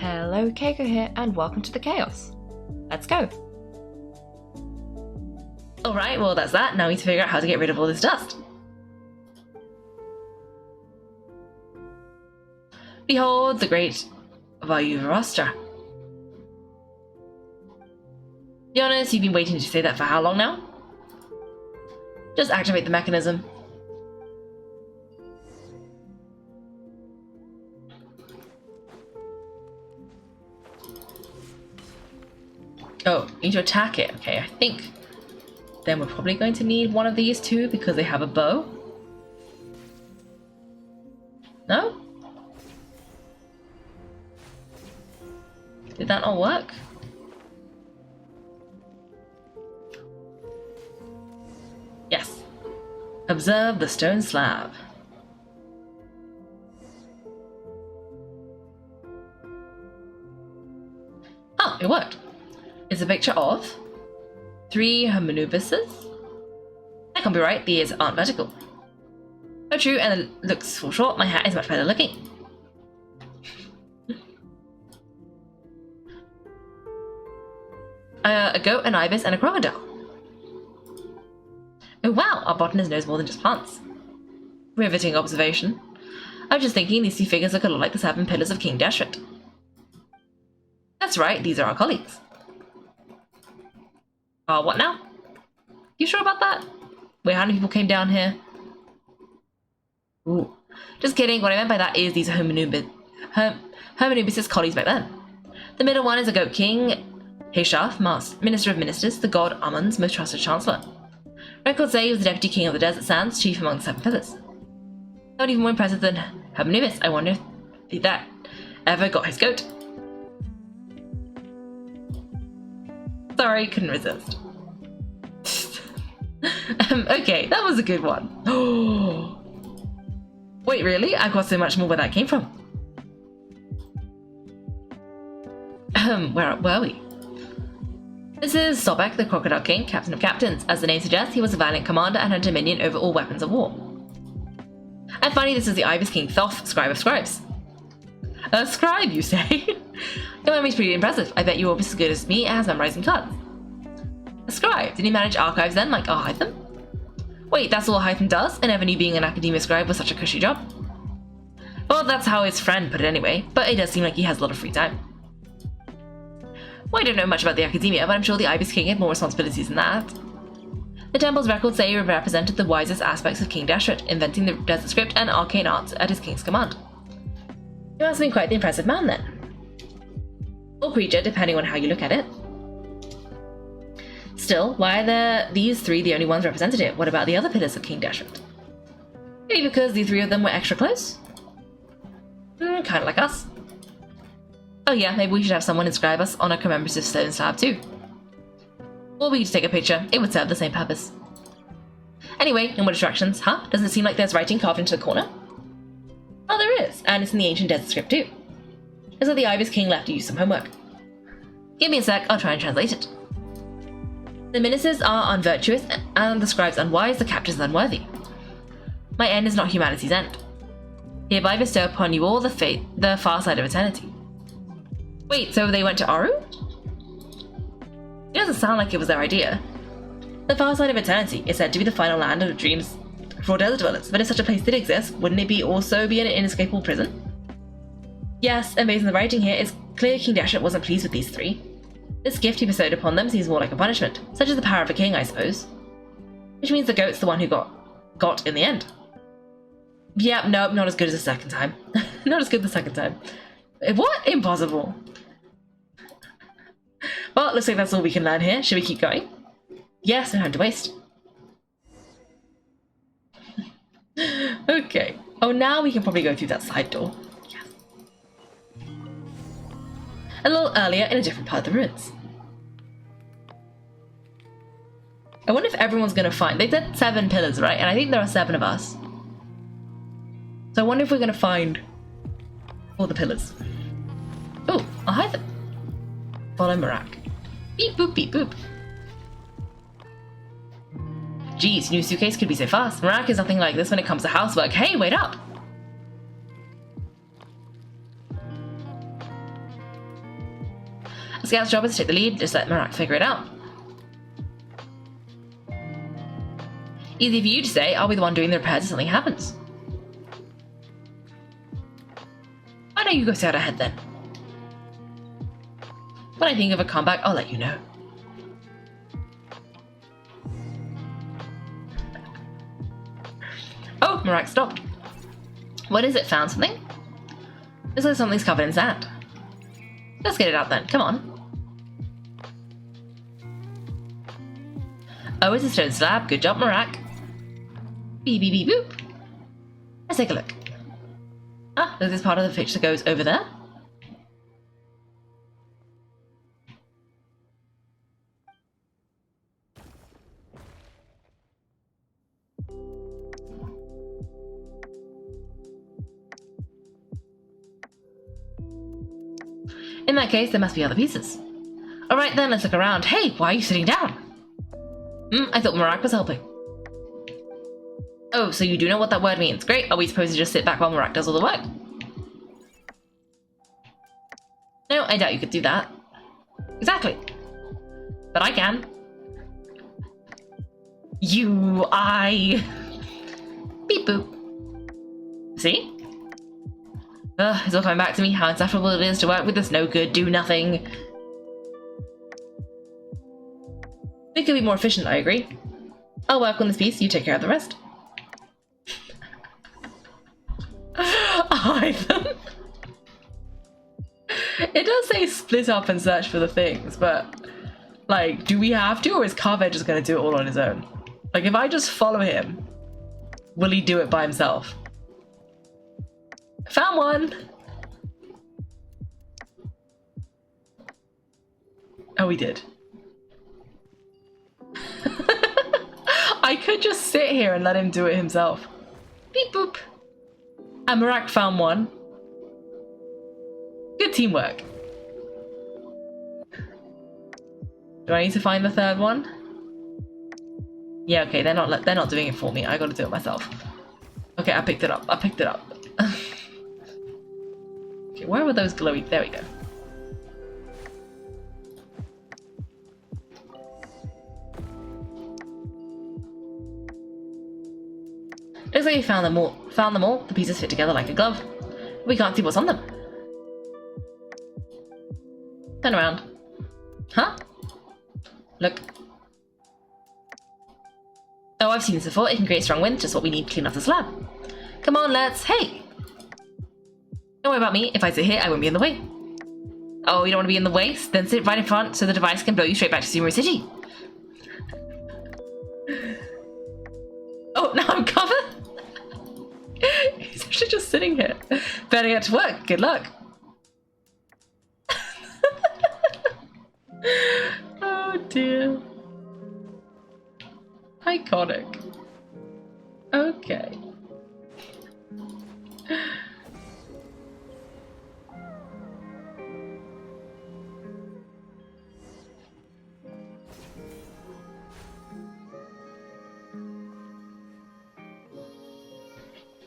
Hello, Kaiko here, and welcome to the chaos. Let's go. Alright, well that's that. Now we need to figure out how to get rid of all this dust. Behold the great Vayuvarastra. Be honest, you've been waiting to say that for how long now? Just activate the mechanism. Oh, you need to attack it. Okay, I think then we're probably going to need one of these two because they have a bow. No? Did that not work? Yes. Observe the stone slab. Oh, it worked. It's a picture of 3 homunibuses. That can't be right, the ears aren't vertical. Oh true, and it looks for short, my hat is much better looking. A goat, an ibis, and a crocodile. Oh wow, our botanist knows more than just plants. Riveting observation. I was just thinking these 2 figures look a lot like the 7 pillars of King Deshret. That's right, these are our colleagues. What now? You sure about that? Wait, how many people came down here? Ooh. Just kidding, what I meant by that is these are homunibuses colleagues back then. The middle one is a goat king, Heshaf, Minister of Ministers, the god Amun's most trusted chancellor. Records say he was the deputy king of the Desert Sands, chief among the 7 pillars. Not even more impressive than homunibus. I wonder if that ever got his goat. Sorry, couldn't resist. Okay, that was a good one. Wait, really? I've got so much more where that came from. Where were we? This is Sobek, the Crocodile King, Captain of Captains. As the name suggests, he was a valiant commander and had dominion over all weapons of war. And finally, this is the Ibis King Thoth, Scribe of Scribes. A scribe, you say? Your memory's pretty impressive. I bet you're almost as good as me at memorizing cards. A scribe? Did he manage archives then, like our Hytham? Wait, that's all Hytham does? I never knew being an academia scribe was such a cushy job. Well, that's how his friend put it anyway, but it does seem like he has a lot of free time. Well, I don't know much about the academia, but I'm sure the Ibis King had more responsibilities than that. The temple's records say he represented the wisest aspects of King Deshret, inventing the desert script and arcane arts at his king's command. He must have been quite the impressive man then. Or creature, depending on how you look at it. Still, why are these 3 the only ones represented here? What about the other pillars of King Deshret? Maybe because the 3 of them were extra close? Kinda like us. Oh yeah, maybe we should have someone inscribe us on a commemorative stone slab too. Or we could just take a picture, it would serve the same purpose. Anyway, no more distractions, huh? Doesn't it seem like there's writing carved into the corner? Oh, there is, and it's in the ancient desert script too. Looks like the Ibis King left you some homework. Give me a sec, I'll try and translate it. The ministers are unvirtuous, and the scribes unwise, the captors unworthy. My end is not humanity's end. Hereby bestow upon you all the far side of eternity. Wait, so they went to Aru? It doesn't sound like it was their idea. The far side of eternity is said to be the final land of dreams for desert dwellers, but if such a place did exist, wouldn't it also be an inescapable prison? Yes, and based on the writing here, it's clear King Deshret wasn't pleased with these 3. This gift he bestowed upon them seems more like a punishment, such as the power of a king, I suppose. Which means the goat's the one who got in the end. Yeah, no, not as good as the second time. Not as good the second time. What? Impossible. Well, looks like that's all we can learn here. Should we keep going? Yes, no time to waste. Okay. Oh, now we can probably go through that side door. Yes. A little earlier in a different part of the ruins. I wonder if everyone's gonna find... They said 7 pillars, right? And I think there are 7 of us. So I wonder if we're gonna find all the pillars. Oh, I'll hide them. Follow Marak. Beep boop, beep boop. Geez, new suitcase could be so fast. Marak is nothing like this when it comes to housework. Hey, wait up! The scout's job is to take the lead, just let Marak figure it out. Easy for you to say, I'll be the one doing the repairs if something happens. Why don't you go scout ahead then? When I think of a comeback, I'll let you know. Oh, Marak stopped. What is it? Found something? Looks like something's covered in sand. Let's get it out then. Come on. Oh, it's a stone slab. Good job, Marak. Beep, beep, beep, boop. Let's take a look. Ah, there's this part of the pitch that goes over there. In that case, there must be other pieces. Alright then, let's look around. Hey, why are you sitting down? I thought Marak was helping. Oh, so you do know what that word means. Great. Are we supposed to just sit back while Marak does all the work? No, I doubt you could do that. Exactly. But I can. Beep boop. See? It's all coming back to me how insufferable it is to work with this no good, do nothing. We could be more efficient, I agree. I'll work on this piece, you take care of the rest. Ivan. It does say split up and search for the things, but like, do we have to, or is Carver just gonna do it all on his own? Like, if I just follow him, will he do it by himself? Found one! Oh, he did. I could just sit here and let him do it himself. Beep boop. And Marak found one. Good teamwork. Do I need to find the third one? Yeah, okay, they're not doing it for me. I gotta do it myself. Okay, I picked it up. Okay, where were those glowy? There we go. Looks like we found them all. The pieces fit together like a glove. We can't see what's on them. Turn around. Huh? Look. Oh, I've seen this before. It can create strong winds, just what we need to clean off the slab. Come on, let's... Hey! Don't worry about me. If I sit here, I won't be in the way. Oh, you don't want to be in the way? Then sit right in front so the device can blow you straight back to Sumeru City. Oh, now I'm covered? He's actually just sitting here. Better get to work. Good luck. Oh dear. Iconic. Okay.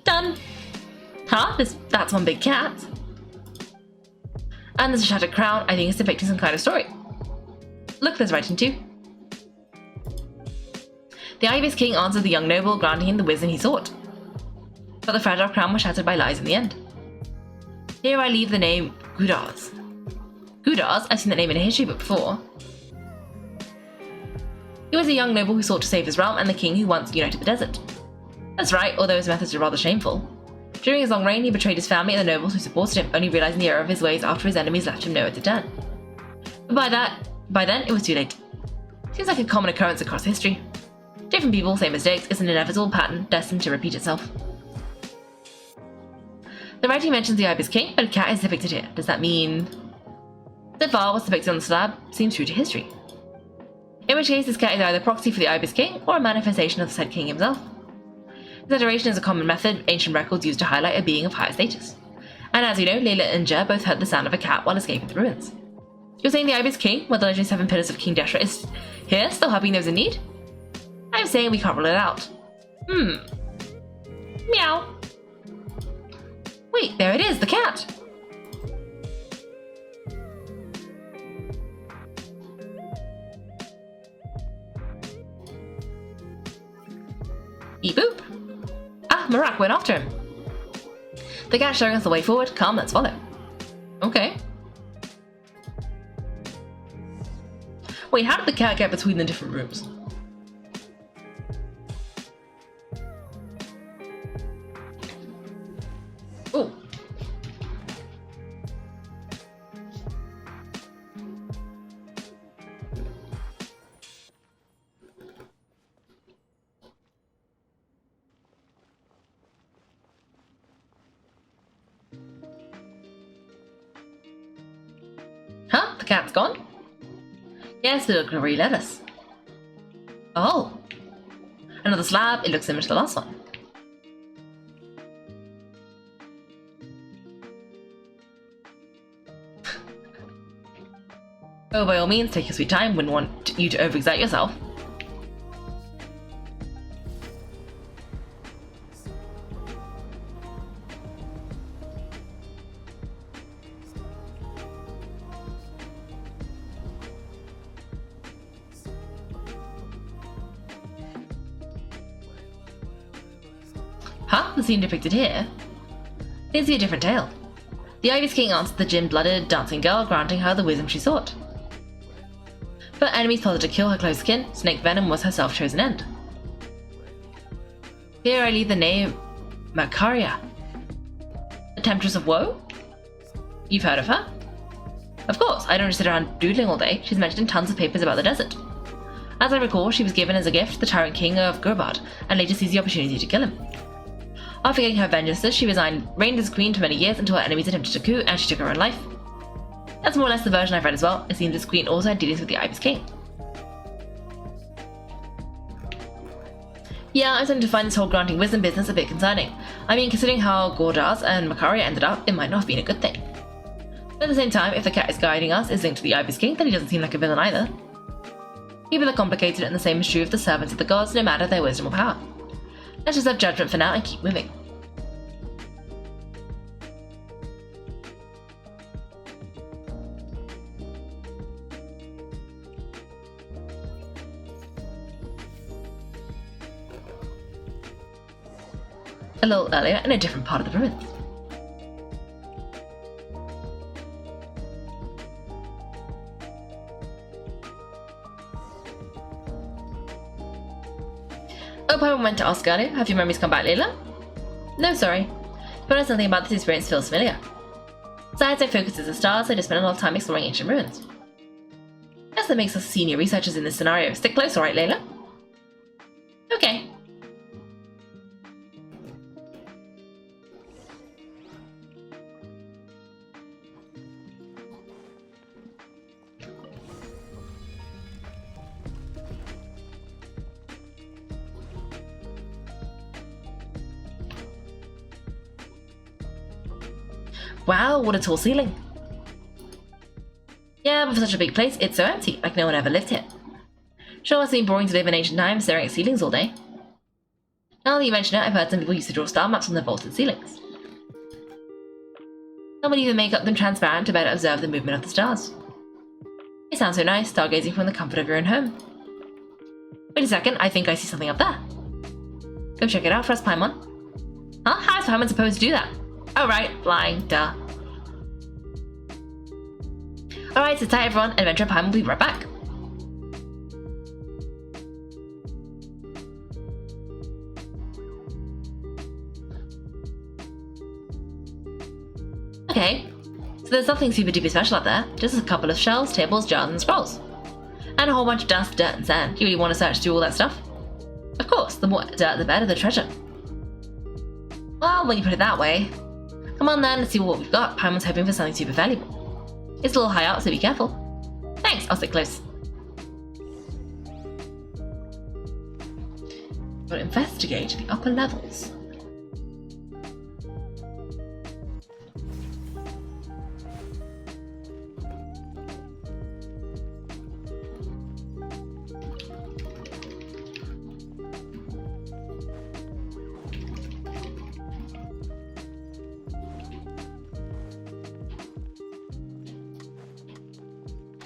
Done. Huh? That's one big cat. And there's a shattered crown. I think it's depicting some kind of story. Look, there's writing too. The Ibis king answered the young noble, granting him the wisdom he sought. But the fragile crown was shattered by lies in the end. Here I leave the name Gudars. Gudars? I've seen that name in a history book before. He was a young noble who sought to save his realm and the king who once united the desert. That's right, although his methods are rather shameful. During his long reign, he betrayed his family and the nobles who supported him, only realizing the error of his ways after his enemies left him nowhere to turn. But by then, it was too late. Seems like a common occurrence across history. Different people, same mistakes, is an inevitable pattern destined to repeat itself. The writing mentions the Ibis king, but a cat is depicted here. Does that mean... So far, what's depicted on the slab seems true to history. In which case, this cat is either a proxy for the Ibis king or a manifestation of the said king himself. Exaggeration is a common method ancient records use to highlight a being of higher status. And as you know, Layla and Jer both heard the sound of a cat while escaping the ruins. You're saying the Ibis king, where the legendary 7 pillars of King Deshra, is here, still helping those in need? I'm saying we can't rule it out. Meow. Wait, there it is, the cat! Beep boop. Ah, Marak went after him. The cat's showing us the way forward. Come, let's follow. Okay. Wait, how did the cat get between the different rooms? Oh. Huh? The cat's gone? Yes, but it could really let us. Oh. Another slab. It looks similar to the last one. Oh, by all means, take your sweet time. Wouldn't want you to overexert yourself. Huh? The scene depicted here? Seems to be a different tale. The Ibis King answered the gin-blooded, dancing girl, granting her the wisdom she sought. But enemies plotted to kill her close kin. Snake venom was her self-chosen end. Here I leave the name Macaria, the Temptress of Woe? You've heard of her? Of course, I don't just sit around doodling all day. She's mentioned in tons of papers about the desert. As I recall, she was given as a gift the Tyrant King of Gurbad, and later seized the opportunity to kill him. After getting her vengeances, she reigned as queen for many years until her enemies attempted a coup and she took her own life. That's more or less the version I've read as well. It seems this queen also had dealings with the Ibis King. Yeah, I'm starting to find this whole granting wisdom business a bit concerning. I mean, considering how Gordas and Macaria ended up, it might not have been a good thing. But at the same time, if the cat is guiding us is linked to the Ibis King, then he doesn't seem like a villain either. People are complicated, and the same is true of the servants of the gods, no matter their wisdom or power. Let's just have judgment for now and keep moving. A little earlier in a different part of the ruins. Oh, I went to ask earlier. Have your memories come back, Layla? No, sorry. But something about this experience feels familiar. Besides, I focus as the stars, I just spent a lot of time exploring ancient ruins. Guess that makes us senior researchers in this scenario. Stick close, alright, Layla? Okay. Wow, what a tall ceiling. Yeah, but for such a big place, it's so empty, like no one ever lived here. Sure, it's been boring to live in ancient times, staring at ceilings all day. Now that you mention it, I've heard some people used to draw star maps on their vaulted ceilings. Some would even make up them transparent to better observe the movement of the stars. It sounds so nice, stargazing from the comfort of your own home. Wait a second, I think I see something up there. Go check it out for us, Paimon. Huh? How is Paimon supposed to do that? Oh right, flying, duh. Alright, sit tight everyone, Adventure Paimon will be right back. Okay, so there's nothing super duper special up there, just a couple of shelves, tables, jars and scrolls. And a whole bunch of dust, dirt and sand. You really want to search through all that stuff? Of course, the more dirt the better the treasure. Well, when you put it that way. Come on then, let's see what we've got. Paimon's hoping for something super valuable. It's a little high up, so be careful. Thanks, I'll stick close. We'll investigate the upper levels.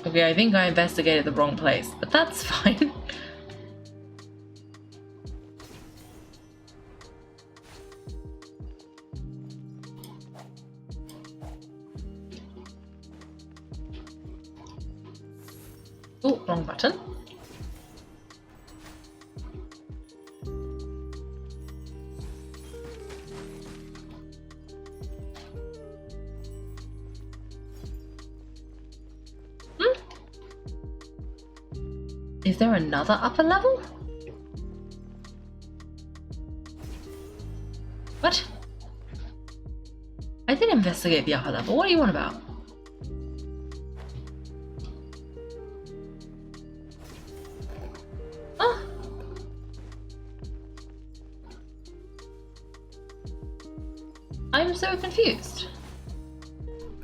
Okay, I think I investigated the wrong place, but that's fine. Oh, wrong button. Is there another upper level? What? I did investigate the upper level. What do you want about? Oh. I'm so confused.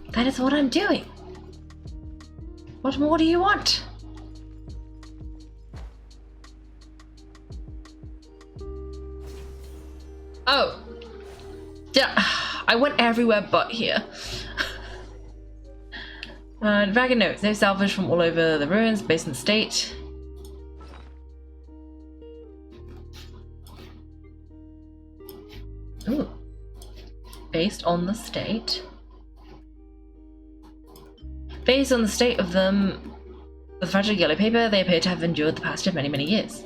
That is what I'm doing. What more do you want? Oh. Yeah, I went everywhere but here. Dragon notes, no salvage from all over the ruins, based on the state. Ooh. Based on the state. Based on the state of them, the fragile yellow paper, they appear to have endured the passage of many, many years.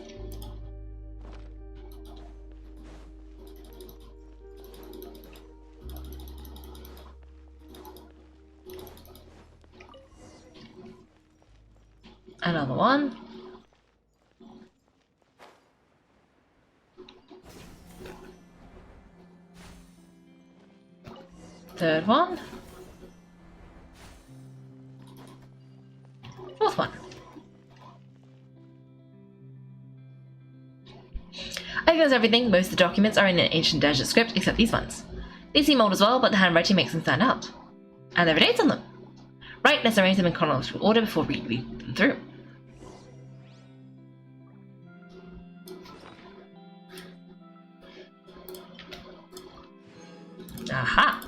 Another one. Third one. Fourth one. I think that's everything. Most of the documents are in an ancient desert script, except these ones. They seem old as well, but the handwriting makes them stand out. And there are dates on them. Right, let's arrange them in chronological order before we read them through. Aha!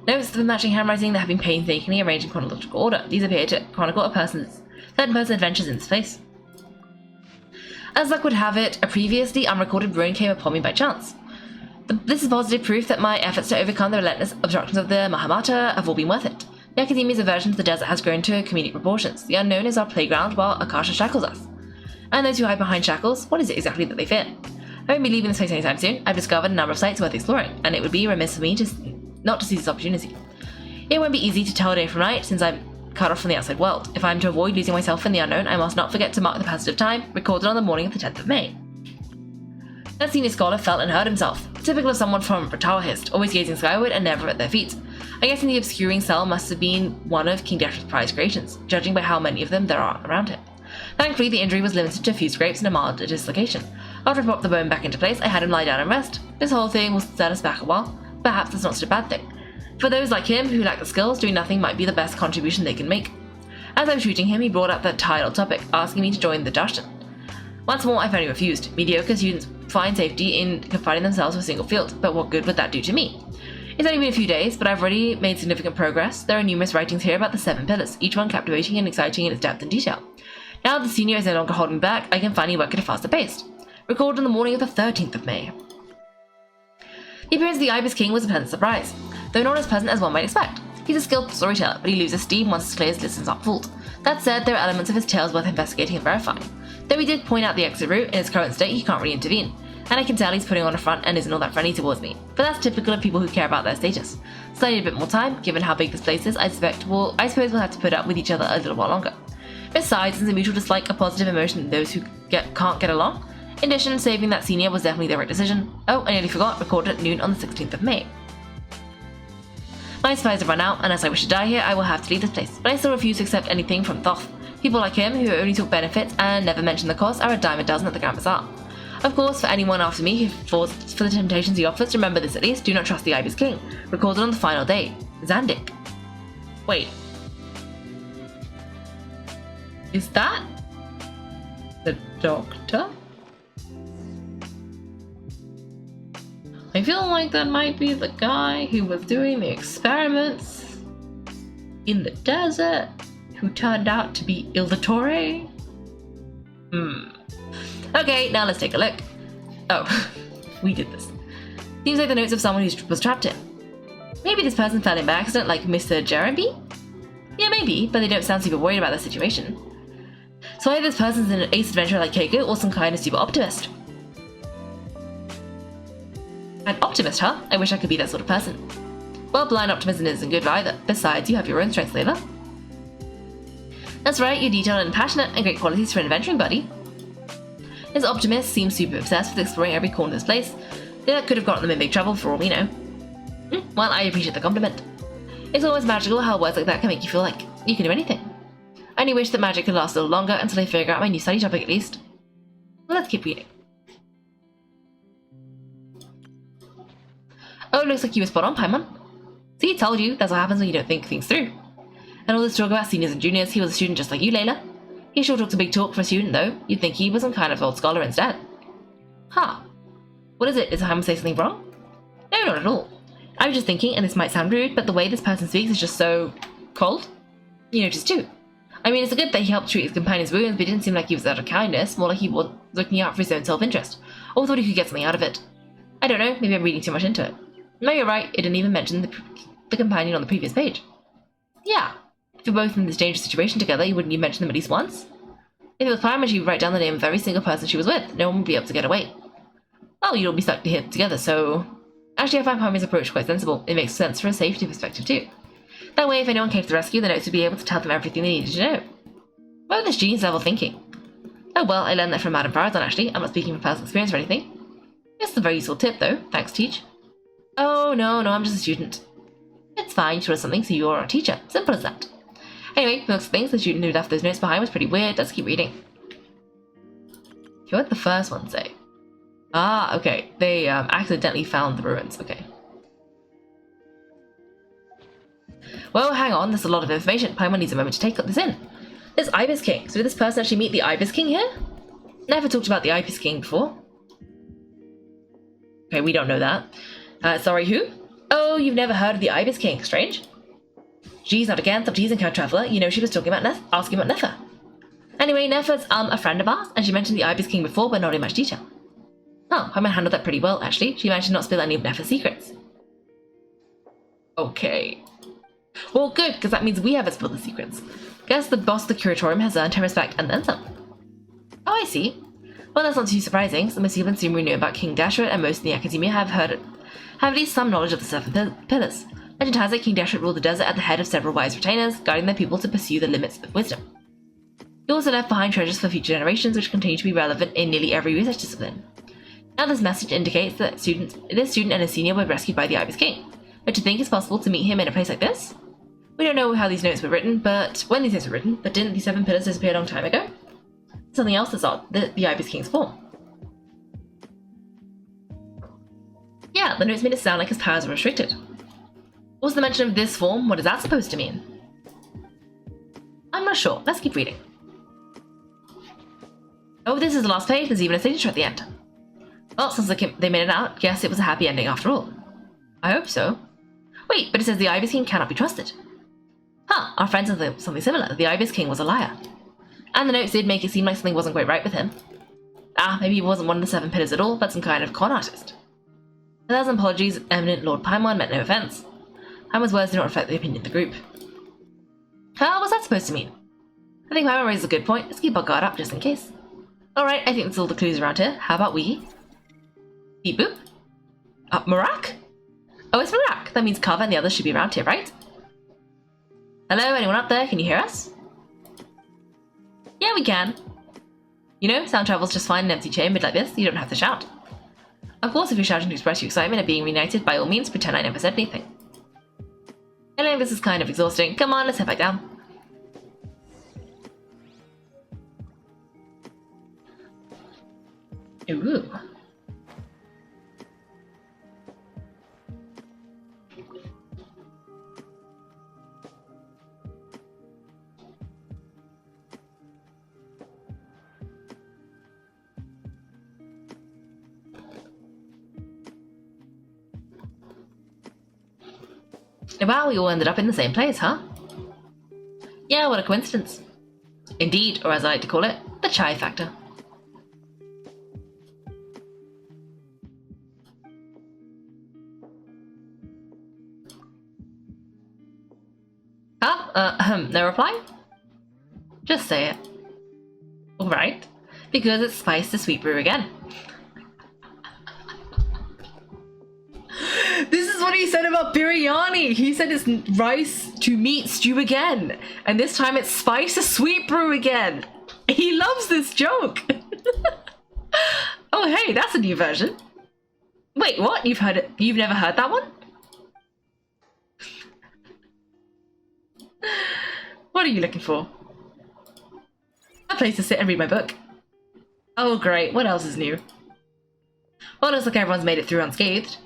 Notes of the matching handwriting that have been painstakingly arranged in chronological order. These appear to chronicle a certain person's adventures in this place. As luck would have it, a previously unrecorded ruin came upon me by chance. This is positive proof that my efforts to overcome the relentless obstructions of the Mahamata have all been worth it. The Academia's aversion to the desert has grown to comedic proportions. The unknown is our playground while Akasha shackles us. And those who hide behind shackles, what is it exactly that they fear? I won't be leaving this place anytime soon. I've discovered a number of sites worth exploring, and it would be remiss of me not to seize this opportunity. It won't be easy to tell day from night, since I'm cut off from the outside world. If I'm to avoid losing myself in the unknown, I must not forget to mark the passage of time, recorded on the morning of the 10th of May. That senior scholar felt and heard himself, typical of someone from Bratawahist, always gazing skyward and never at their feet. I guess in the obscuring cell must have been one of King Deshret's prized creations, judging by how many of them there are around him. Thankfully, the injury was limited to a few scrapes and a mild dislocation. After I popped the bone back into place, I had him lie down and rest. This whole thing will set us back a while. Perhaps that's not such a bad thing. For those like him who lack the skills, doing nothing might be the best contribution they can make. As I was treating him, he brought up that tired old topic, asking me to join the Dashtan. Once more, I finally refused. Mediocre students find safety in confining themselves to a single field, but what good would that do to me? It's only been a few days, but I've already made significant progress. There are numerous writings here about the 7 pillars, each one captivating and exciting in its depth and detail. Now that the senior is no longer holding back, I can finally work at a faster pace. Recorded on the morning of the 13th of May. The appearance of the Ibis King was a pleasant surprise, though not as pleasant as one might expect. He's a skilled storyteller, but he loses steam once his clears listens up full. That said, there are elements of his tales worth investigating and verifying. Though he did point out the exit route, in his current state he can't really intervene, and I can tell he's putting on a front and isn't all that friendly towards me. But that's typical of people who care about their status. So I need a bit more time. Given how big this place is, I suppose we'll have to put up with each other a little while longer. Besides, since a mutual dislike a positive emotion in those who can't get along. In addition, saving that senior was definitely the right decision. Oh, I nearly forgot, recorded at noon on the 16th of May. My supplies have run out, and as I wish to die here, I will have to leave this place. But I still refuse to accept anything from Thoth. People like him, who only took benefits and never mentioned the cost, are a dime a dozen at the Grand Bazaar. Of course, for anyone after me who falls for the temptations he offers, remember this at least, do not trust the Ibis King. Recorded on the final day. Zandik. Wait. Is that the doctor? I feel like that might be the guy who was doing the experiments in the desert, who turned out to be Ilvatore? Okay, now let's take a look. Oh, we did this. Seems like the notes of someone who was trapped in. Maybe this person fell in by accident like Mr. Jeremy? Yeah, maybe, but they don't sound super worried about the situation. So either this person's an ace adventurer like Kaiko or some kind of super optimist. An optimist, huh? I wish I could be that sort of person. Well, blind optimism isn't good either. Besides, you have your own strengths, Layla. That's right, you're detailed and passionate, and great qualities for an adventuring buddy. This optimist seems super obsessed with exploring every corner of this place. That could have gotten them in big trouble for all we know. Well, I appreciate the compliment. It's always magical how words like that can make you feel like you can do anything. I only wish that magic could last a little longer until I figure out my new study topic at least. Well, let's keep reading. Oh, it looks like you were spot on, Paimon. See, told you, that's what happens when you don't think things through. And all this talk about seniors and juniors, he was a student just like you, Layla. He sure talks a big talk for a student, though. You'd think he was some kind of old scholar instead. Huh. What is it? Is Paimon say something wrong? No, not at all. I was just thinking, and this might sound rude, but the way this person speaks is just so... cold? You noticed too. I mean, it's good that he helped treat his companion's wounds, but it didn't seem like he was out of kindness, more like he was looking out for his own self-interest, or thought he could get something out of it. I don't know, maybe I'm reading too much into it. No, you're right, it didn't even mention the companion on the previous page. Yeah. If you're both in this dangerous situation together, you wouldn't you mention them at least once? If it was Paimon, she would write down the name of every single person she was with. No one would be able to get away. Well, you'd all be stuck here together, so... Actually, I find Paimon's approach quite sensible. It makes sense from a safety perspective, too. That way, if anyone came to the rescue, the notes would be able to tell them everything they needed to know. What this genius-level thinking? Oh well, I learned that from Madame Farazan, actually. I'm not speaking from personal experience or anything. It's a very useful tip, though. Thanks, Teach. Oh, no, I'm just a student. It's fine, you taught us something, so you're our teacher. Simple as that. Anyway, from looks of things, the student who left those notes behind was pretty weird. Let's keep reading. Okay, what did the first one say? Ah, okay. They accidentally found the ruins. Okay. Well, hang on. There's a lot of information. Paimon needs a moment to take this in. There's Ibis King. So did this person actually meet the Ibis King here? Never talked about the Ibis King before. Okay, we don't know that. Sorry, who? Oh, you've never heard of the Ibis King. Strange. Geez, not again. Stop teasing her, Traveller. You know she was talking about asking about Nefer. Anyway, Nefer's a friend of ours, and she mentioned the Ibis King before, but not in much detail. Oh, Paimon handled that pretty well, actually. She managed to not spill any of Nefer's secrets. Okay. Well, good, because that means we haven't spilled the secrets. Guess the boss of the curatorium has earned her respect and then some. Oh, I see. Well, that's not too surprising. Some people in Sumeru knew about King Dashret, and most in the academia have at least some knowledge of the Seven Pillars. Legend has it King Dashret ruled the desert at the head of several wise retainers, guiding their people to pursue the limits of wisdom. He also left behind treasures for future generations, which continue to be relevant in nearly every research discipline. Now this message indicates that this student and his senior were rescued by the Ibis King. But to think it's possible to meet him in a place like this? We don't know how these notes were written, but didn't the Seven Pillars disappear a long time ago? Something else that's odd, the Ibis King's form. Yeah, the notes made it sound like his powers were restricted. What's the mention of this form? What is that supposed to mean? I'm not sure. Let's keep reading. Oh, this is the last page. There's even a signature at the end. Well, since they made it out, guess it was a happy ending after all. I hope so. Wait, but it says the Ibis King cannot be trusted. Huh, our friend said something similar. The Ibis King was a liar. And the notes did make it seem like something wasn't quite right with him. Ah, maybe he wasn't one of the Seven Pillars at all, but some kind of con artist. 1,000 apologies, eminent Lord Paimon meant no offense. Paimon's words do not reflect the opinion of the group. What's that supposed to mean? I think Paimon raises a good point. Let's keep our guard up just in case. Alright, I think that's all the clues around here. How about we... Beep boop? Marak? Oh, it's Marak. That means Kava and the others should be around here, right? Hello, anyone up there? Can you hear us? Yeah, we can. You know, sound travels just fine in an empty chamber like this. You don't have to shout. Of course, if you're shouting to express your excitement at being reunited, by all means, pretend I never said anything. I know this is kind of exhausting. Come on, let's head back down. Ooh. Wow, we all ended up in the same place, huh? Yeah, what a coincidence. Indeed, or as I like to call it, the chai factor. No reply? Just say it. Alright. Because it's spiced the sweet brew again. This is what he said about biryani. He said it's rice to meat stew again. And this time it's spice to sweet brew again. He loves this joke. Oh, hey, that's a new version. Wait, what? You've heard it? You've never heard that one? What are you looking for? A place to sit and read my book. Oh, great. What else is new? Well, it looks like everyone's made it through unscathed.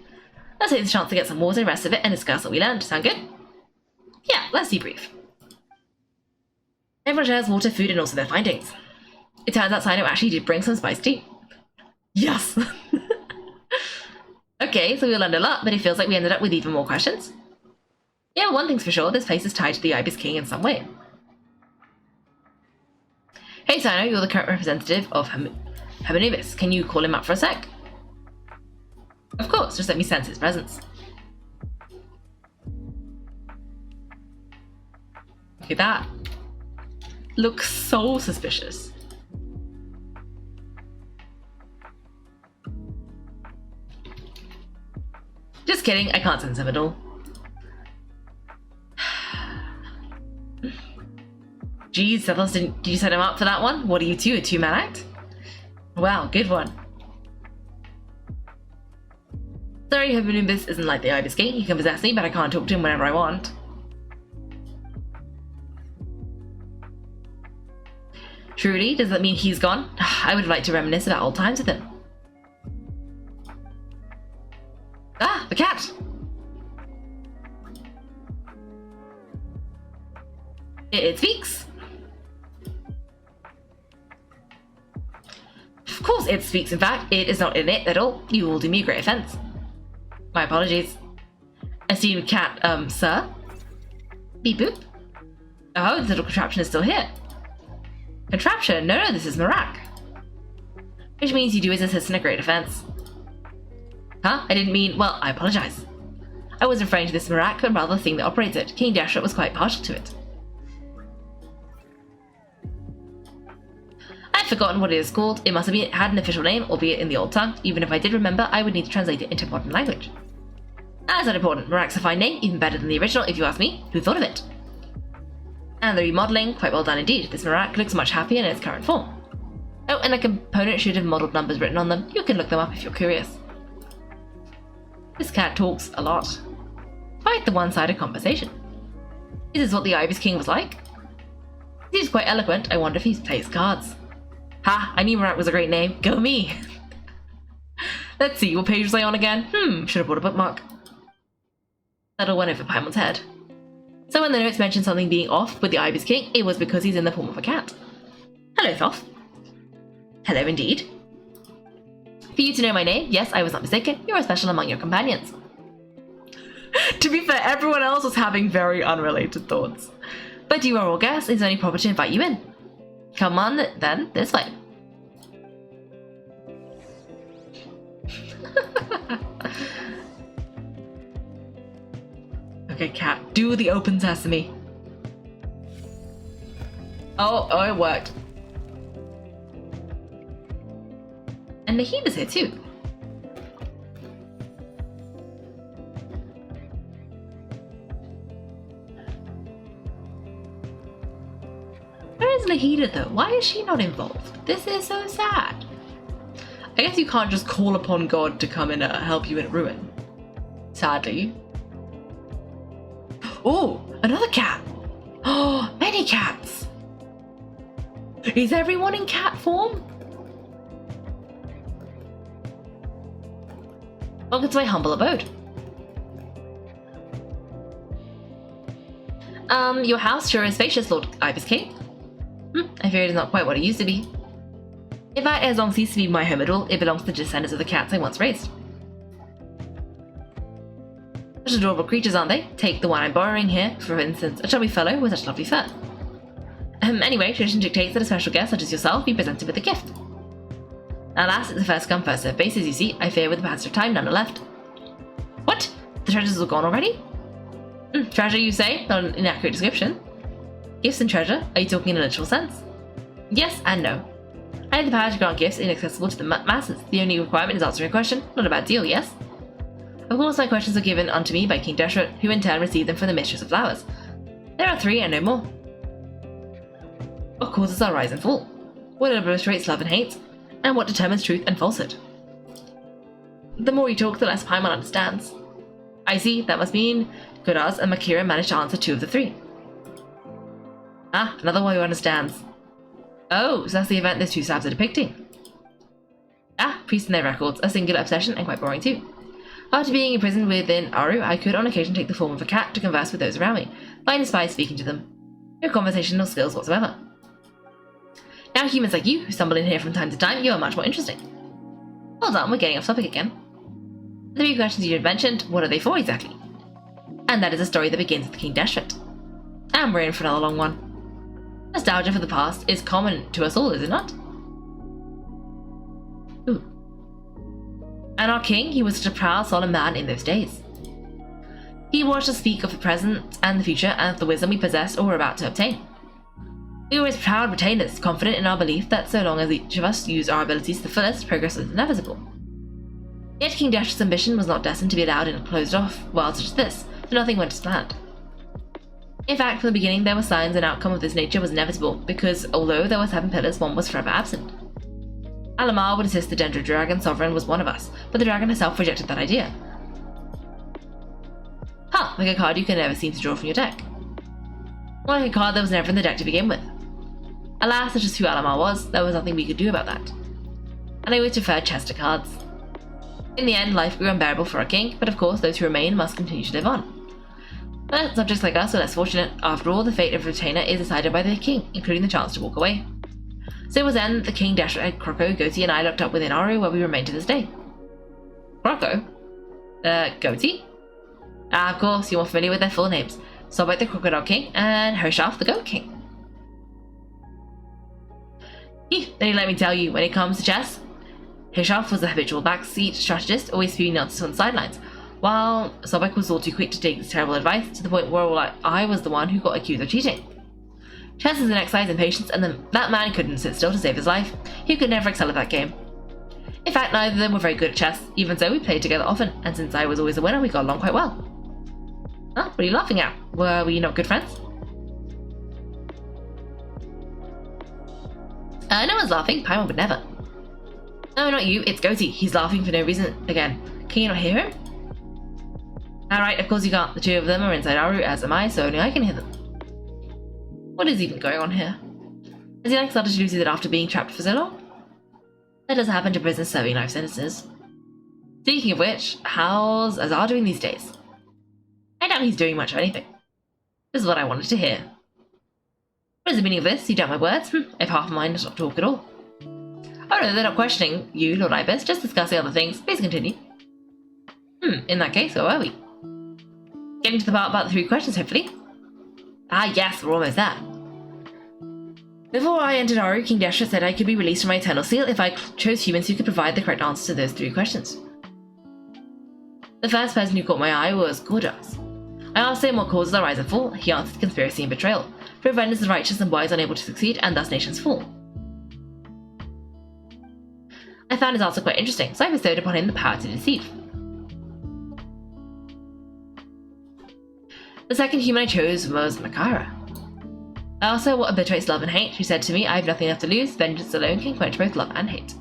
Let's take this chance to get some water and rest of it and discuss what we learned. Sound good? Yeah, let's debrief. Everyone shares water, food, and also their findings. It turns out Sino actually did bring some spiced tea. Yes! Okay, so we learned a lot, but it feels like we ended up with even more questions. Yeah, one thing's for sure, this place is tied to the Ibis King in some way. Hey Sino, you're the current representative of Ibis. Can you call him up for a sec? Of course, just let me sense his presence. Look at that. Looks so suspicious. Just kidding, I can't sense him at all. Geez, Thoth, did you set him up for that one? What are you two, a two-man act? Wow, good one. Sorry, Ibis isn't like the Ibis King. He can possess me, but I can't talk to him whenever I want. Truly, does that mean he's gone? I would like to reminisce about old times with him. Ah, the cat! It speaks. Of course it speaks, in fact. It is not in it at all. You will do me a great offense. My apologies. Esteemed cat, sir? Beep boop. Oh, the little contraption is still here. Contraption? No, this is Marak. Which means you do as assistant a great offense. Huh? I didn't mean, well, I apologize. I wasn't referring to this Marak, but rather the thing that operates it. King Dashret was quite partial to it. I've forgotten what it is called. It must have had an official name, albeit in the old tongue. Even if I did remember, I would need to translate it into modern language. That's not important. Marak's a fine name, even better than the original, if you ask me. Who thought of it? And the remodeling, quite well done indeed. This Marak looks much happier in its current form. Oh, and a component should have modelled numbers written on them. You can look them up if you're curious. This cat talks a lot. Quite the one-sided conversation. Is this what the Ibis King was like? He seems quite eloquent. I wonder if he plays cards. Ha! I knew Marak was a great name. Go me! Let's see, what page was I on again? Should have brought a bookmark. That'll went over Paimon's head. So when the notes mentioned something being off with the Ibis King, it was because he's in the form of a cat. Hello, Thoth. Hello indeed. For you to know my name, yes, I was not mistaken. You are special among your companions. To be fair, everyone else was having very unrelated thoughts. But you are all guests, it's only proper to invite you in. Come on, then, this way. Okay, cat, do the open sesame. Oh, it worked. And Naheema's here too. Where is Nahida though? Why is she not involved? This is so sad. I guess you can't just call upon God to come and help you in a ruin. Sadly. Oh, another cat. Oh, many cats. Is everyone in cat form? Welcome to my humble abode. Your house sure is spacious, Lord Ibis King. I fear it is not quite what it used to be. In fact, it has long ceased to be my home at all. It belongs to the descendants of the cats I once raised. Such adorable creatures, aren't they? Take the one I'm borrowing here, for instance, a chubby fellow with such lovely fur. Anyway, tradition dictates that a special guest such as yourself be presented with a gift. Alas, it's a first come, first served basis, you see. I fear with the passage of time, none are left. What? The treasures are gone already? Treasure, you say? Not an inaccurate description. Gifts and treasure? Are you talking in a literal sense? Yes and no. I have the power to grant gifts inaccessible to the masses. The only requirement is answering a question. Not a bad deal, yes? Of course, my questions are given unto me by King Deshret, who in turn received them from the Mistress of Flowers. There are 3 and no more. What causes our rise and fall? What obliterates love and hate? And what determines truth and falsehood? The more you talk, the less Paimon understands. I see, that must mean Goraz and Makira managed to answer 2 of the 3. Ah, another one who understands. Oh, so that's the event those 2 slabs are depicting. Ah, priests and their records, a singular obsession and quite boring too. After being imprisoned within Aru, I could on occasion take the form of a cat to converse with those around me, but I despise speaking to them. No conversational skills whatsoever. Now humans like you, who stumble in here from time to time, you are much more interesting. Well done, we're getting off topic again. The 3 questions you mentioned, what are they for exactly? And that is a story that begins with King Deshret. And we're in for another long one. Nostalgia for the past is common to us all, is it not? Ooh. And our king, he was such a proud, solemn man in those days. He watched us speak of the present and the future and of the wisdom we possessed or were about to obtain. We were his proud retainers, confident in our belief that so long as each of us used our abilities to the fullest, progress was inevitable. Yet King Deshret's ambition was not destined to be allowed in a closed-off world such as this, so nothing went as planned. In fact, from the beginning there were signs an outcome of this nature was inevitable, because although there were 7 pillars, one was forever absent. Alamar would assist the Dendro Dragon Sovereign was one of us, but the dragon herself rejected that idea. Huh, like a card you can never seem to draw from your deck. Or like a card that was never in the deck to begin with. Alas, such as who Alamar was, there was nothing we could do about that. And I always preferred Chester cards. In the end, life grew unbearable for our king, but of course those who remain must continue to live on. But subjects like us are less fortunate. After all, the fate of a retainer is decided by the king, including the chance to walk away. So it was then that the King Deshret had Kroko, Goti, and I looked up within Aru, where we remain to this day. Kroko? Goti? Ah, of course, you're more familiar with their full names. Sobek the Crocodile King, and Hoshaf the Goat King. Then let me tell you, when it comes to chess, Hoshaf was the habitual backseat strategist, always spewing nonsense on the sidelines, while Sobek was all too quick to take this terrible advice, to the point where I was the one who got accused of cheating. Chess is an exercise in patience, and that man couldn't sit still to save his life. He could never excel at that game. In fact, neither of them were very good at chess. Even so, we played together often, and since I was always a winner, we got along quite well. Huh? What are you laughing at? Were we not good friends? No one's laughing. Paimon would never. No, not you. It's Goti. He's laughing for no reason again. Can you not hear him? Alright, of course you can't. The 2 of them are inside Aru, as am I, so only I can hear them. What is even going on here? Has he like started to lose it after being trapped for so long? That does happen to prisoners serving life sentences. Speaking of which, how's Azar doing these days? I doubt he's doing much of anything. This is what I wanted to hear. What is the meaning of this? You doubt my words? If half of mine does not talk at all. Oh no, they're not questioning you, Lord Ibis, just discussing other things. Please continue. In that case, where were we? Getting to the part about the 3 questions, hopefully. Ah yes, we're almost there. Before I entered Aru, King Deshret said I could be released from my eternal seal if I chose humans who could provide the correct answers to those 3 questions. The first person who caught my eye was Gordas. I asked him what causes our rise and fall. He answered conspiracy and betrayal. Prevent the righteous and wise unable to succeed, and thus nations fall. I found his answer quite interesting, so I bestowed upon him the power to deceive. The second human I chose was Makira. I asked her what obliterates love and hate. She said to me, I have nothing left to lose, vengeance alone can quench both love and hate.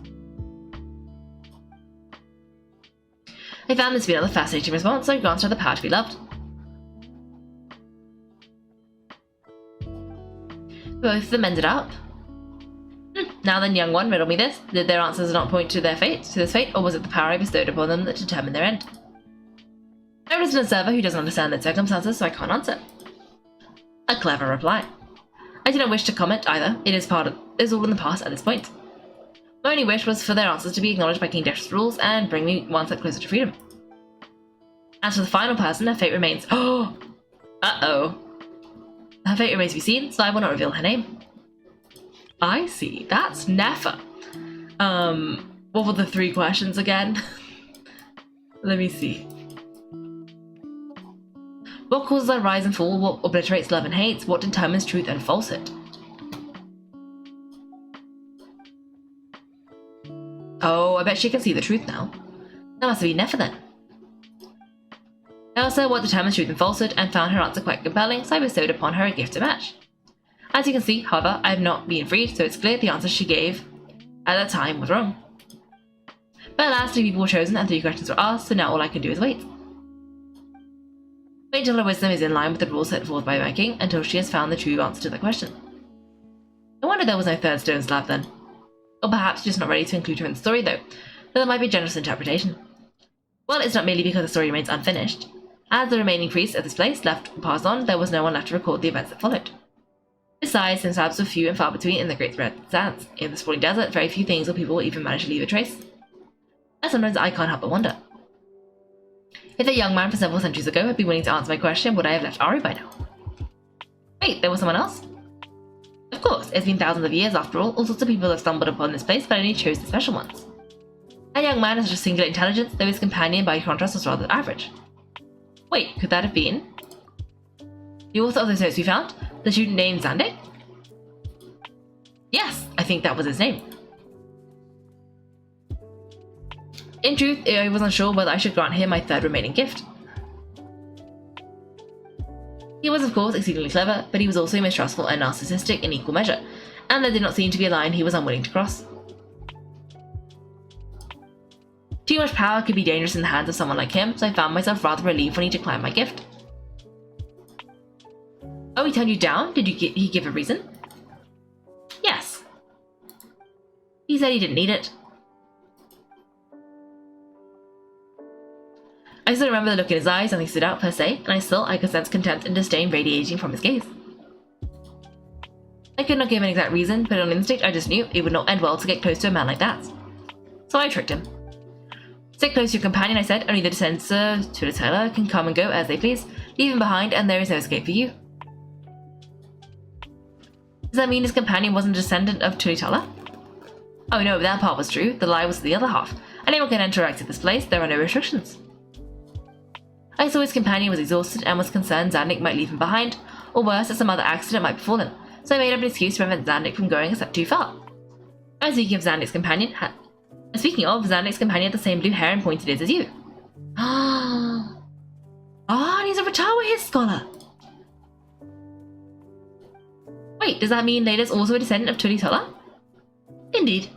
I found this to be another fascinating response, so I granted her the power to be loved. Both of them ended up. Now then, young one, riddle me this. Did their answers not point to this fate, or was it the power I bestowed upon them that determined their end? I'm just an observer who doesn't understand their circumstances, so I can't answer. A clever reply. I do not wish to comment either. It is all in the past at this point. My only wish was for their answers to be acknowledged by King Deshret's rules and bring me one step closer to freedom. As for the final person, her fate remains. Oh! Uh-oh. Her fate remains to be seen, so I will not reveal her name. I see. That's Nefa. What were the 3 questions again? Let me see. What causes our rise and fall? What obliterates love and hate? What determines truth and falsehood? Oh, I bet she can see the truth now. That must have been Nefer then. I also what determines truth and falsehood, and found her answer quite compelling, so I bestowed upon her a gift to match. As you can see, however, I have not been freed, so it's clear the answer she gave at that time was wrong. But alas, 3 people were chosen and 3 questions were asked, so now all I can do is wait. Wait until her wisdom is in line with the rules set forth by my king, until she has found the true answer to the question. No wonder there was no third stone slab then. Or perhaps just not ready to include her in the story though there might be a generous interpretation. Well, it's not merely because the story remains unfinished. As the remaining priests of this place left passed on, there was no one left to record the events that followed. Besides, since slabs were few and far between in the Great Red Sands, in the sprawling desert, very few things or people will even manage to leave a trace. And sometimes I can't help but wonder. If a young man from several centuries ago had been willing to answer my question, would I have left Ari by now? Wait, there was someone else? Of course, it's been thousands of years after all sorts of people have stumbled upon this place, but I only chose the special ones. A young man has such a singular intelligence, though his companion by contrast was rather average. Wait, could that have been the author of those notes we found? The student named Zandik? Yes, I think that was his name. In truth, I was unsure whether I should grant him my third remaining gift. He was of course exceedingly clever, but he was also mistrustful and narcissistic in equal measure, and there did not seem to be a line he was unwilling to cross. Too much power could be dangerous in the hands of someone like him, so I found myself rather relieved when he declined my gift. Oh, he turned you down? Did he give a reason? Yes. He said he didn't need it. I still remember the look in his eyes, nothing stood out per se, and I could sense contempt and disdain radiating from his gaze. I could not give an exact reason, but on instinct I just knew it would not end well to get close to a man like that. So I tricked him. Stick close to your companion, I said, only the descendants to the teller can come and go as they please, leave him behind and there is no escape for you. Does that mean his companion wasn't a descendant of Tulitala? Oh no, that part was true, the lie was the other half. Anyone can enter or exit this place, there are no restrictions. I saw his companion was exhausted and was concerned Zandik might leave him behind, or worse, that some other accident might befall him, so I made up an excuse to prevent Zandik from going a step too far. Speaking of Zandik's companion had the same blue hair and pointed ears as you. And he's a Ratawa his scholar! Wait, does that mean Layla's also a descendant of Tulitala? Indeed.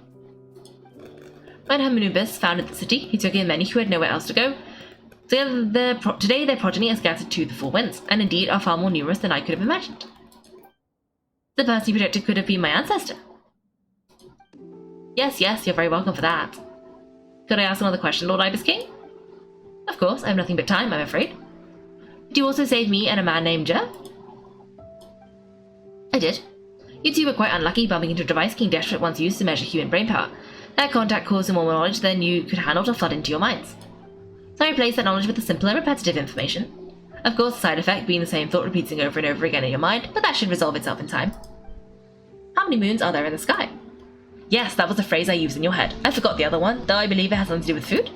When Ibis founded the city, he took in many who had nowhere else to go. Today their progeny are scattered to the four winds, and indeed are far more numerous than I could have imagined. The person you projected could have been my ancestor. Yes, you're very welcome for that. Could I ask another question, Lord Ibis King? Of course, I have nothing but time, I'm afraid. Did you also save me and a man named Jer? I did. You two were quite unlucky bumping into a device King Deshret once used to measure human brain power. That contact caused more knowledge than you could handle to flood into your minds. So I replaced that knowledge with the simpler, repetitive information. Of course, the side effect being the same thought repeating over and over again in your mind, but that should resolve itself in time. How many moons are there in the sky? Yes, that was the phrase I used in your head. I forgot the other one, though I believe it has something to do with food.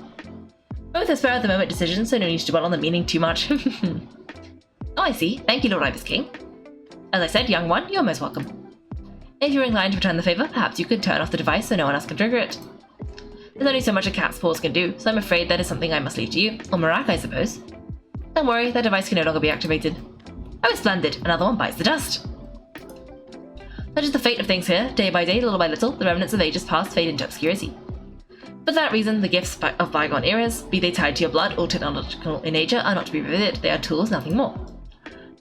Both are spur of the moment decisions, so no need to dwell on the meaning too much. Oh, I see. Thank you, Lord Ibis King. As I said, young one, you're most welcome. If you're inclined to return the favour, perhaps you could turn off the device so no one else can trigger it. There's only so much a cat's paws can do, so I'm afraid that is something I must leave to you, or Marak, I suppose. Don't worry, that device can no longer be activated. Oh, splendid, another one bites the dust. Such is the fate of things here. Day by day, little by little, the remnants of ages past fade into obscurity. For that reason, the gifts of bygone eras, be they tied to your blood or technological in nature, are not to be revisited. They are tools, nothing more.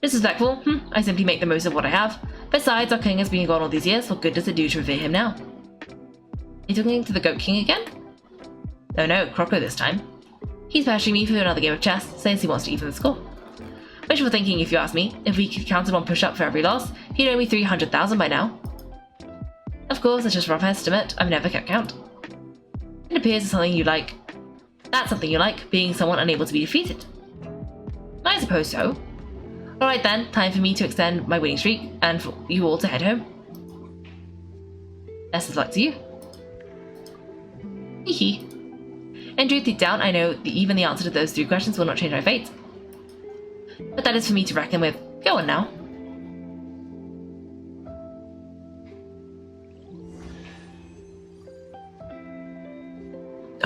Disrespectful? I simply make the most of what I have. Besides, our king has been gone all these years, what good does it do to revere him now? Are you talking to the Goat King again? No, Crocco this time. He's pressuring me for another game of chess, since he wants to even the score. Wishful thinking, if you ask me. If we could count one push-up for every loss, he'd owe me 300,000 by now. Of course, it's just a rough estimate. I've never kept count. It appears it's something you like. That's something you like, being someone unable to be defeated. I suppose so. Alright then, time for me to extend my winning streak, and for you all to head home. Best of luck to you. Hee. In truth, deep down, I know that even the answer to those 3 questions will not change my fate. But that is for me to reckon with. Go on now.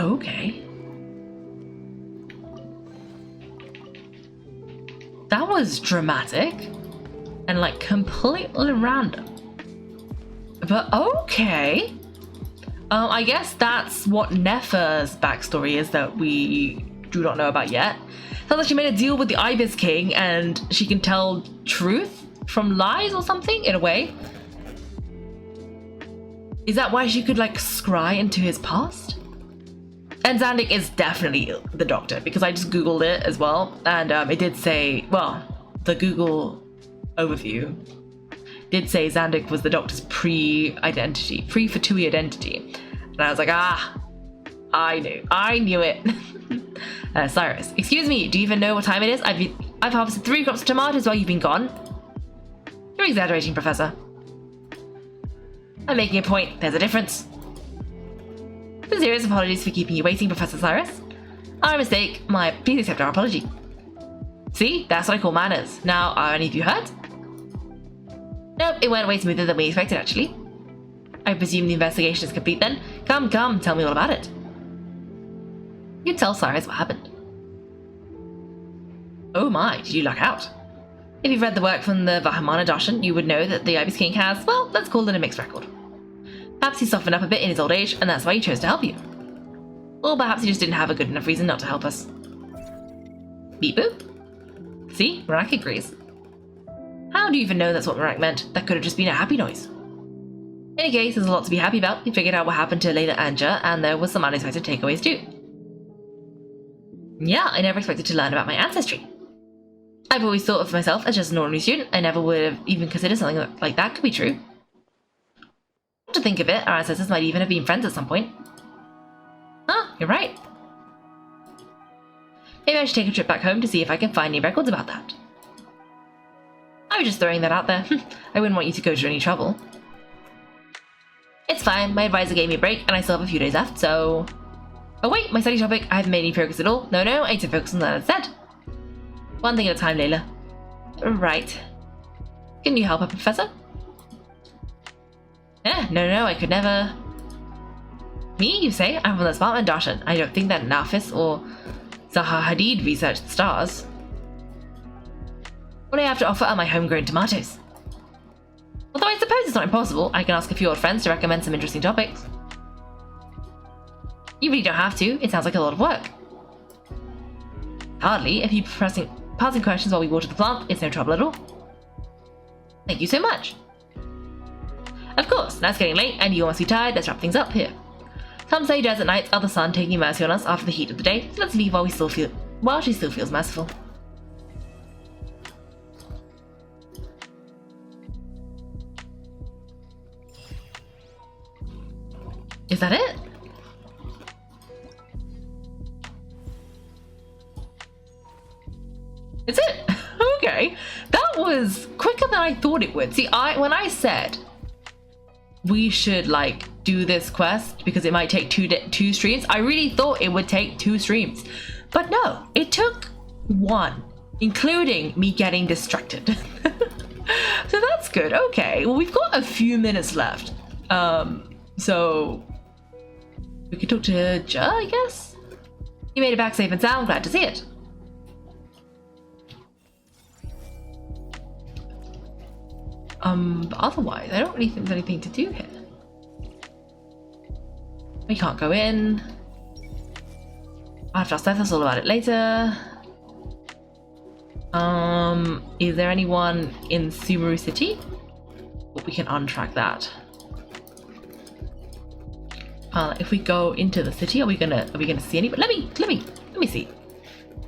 Okay. That was dramatic and like completely random. But okay. I guess that's what Nefer's backstory is that we do not know about yet. Sounds like she made a deal with the Ibis King and she can tell truth from lies or something, in a way. Is that why she could like scry into his past? And Zandik is definitely the doctor, because I just googled it as well, and it did say, well, the Google overview did say Zandik was the doctor's pre-Fatui identity. And I was like, I knew it. Cyrus, excuse me, do you even know what time it is? I've harvested 3 crops of tomatoes while you've been gone. You're exaggerating, Professor. I'm making a point. There's a difference. Sincerest apologies for keeping you waiting, Professor Cyrus. Our mistake. Please accept our apology. See? That's what I call manners. Now, are any of you hurt? Nope, it went way smoother than we expected, actually. I presume the investigation is complete then? Come, tell me all about it. You tell Cyrus what happened. Oh my, did you luck out? If you've read the work from the Vahimana Darshan, you would know that the Ibis King has, well, let's call it a mixed record. Perhaps he softened up a bit in his old age, and that's why he chose to help you. Or perhaps he just didn't have a good enough reason not to help us. Beep boop? See, Marak agrees. How do you even know that's what Marak meant? That could have just been a happy noise. In any case, there's a lot to be happy about. We figured out what happened to Layla Anja, and there was some unexpected takeaways too. Yeah, I never expected to learn about my ancestry. I've always thought of myself as just an ordinary student. I never would have even considered something like that could be true. To think of it, our ancestors might even have been friends at some point. Huh, you're right. Maybe I should take a trip back home to see if I can find any records about that. I was just throwing that out there. I wouldn't want you to go to any trouble. It's fine, my advisor gave me a break and I still have a few days left, so... Oh wait, my study topic, I haven't made any progress at all. No, I need to focus on that instead. One thing at a time, Layla. Right. Can you help a professor? No, I could never... Me, you say? I'm from the Spartan Darshan. I don't think that Nafis or Zaha Hadid researched the stars. What I have to offer are my homegrown tomatoes. Although I suppose it's not impossible, I can ask a few old friends to recommend some interesting topics. You really don't have to, it sounds like a lot of work. Hardly, if you passing questions while we water the plant, it's no trouble at all. Thank you so much. Of course, now it's getting late and you all must be tired, let's wrap things up here. Some say desert nights are the sun taking mercy on us after the heat of the day, so let's leave while she still feels merciful. Is that it? Is it? Okay. That was quicker than I thought it would. See, when I said we should like do this quest because it might take two streams, I really thought it would take 2 streams. But no, it took 1, including me getting distracted. So that's good. Okay. Well, we've got a few minutes left. So we could talk to Ja, I guess? You made it back safe and sound. Glad to see it. But otherwise, I don't really think there's anything to do here. We can't go in. I'll have to ask Thoth all about it later. Is there anyone in Sumeru City? We can untrack that. If we go into the city, are we gonna see anybody? Let me see.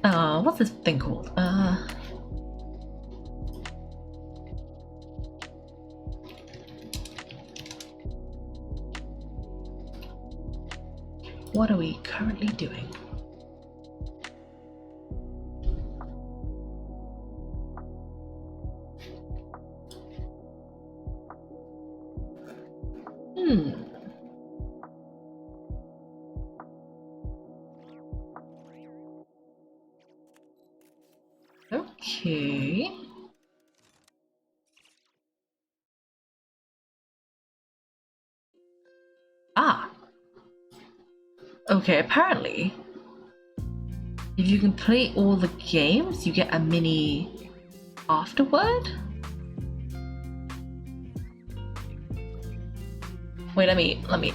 What's this thing called? What are we currently doing? Okay. Okay, apparently, if you complete all the games, you get a mini afterword? Wait, let me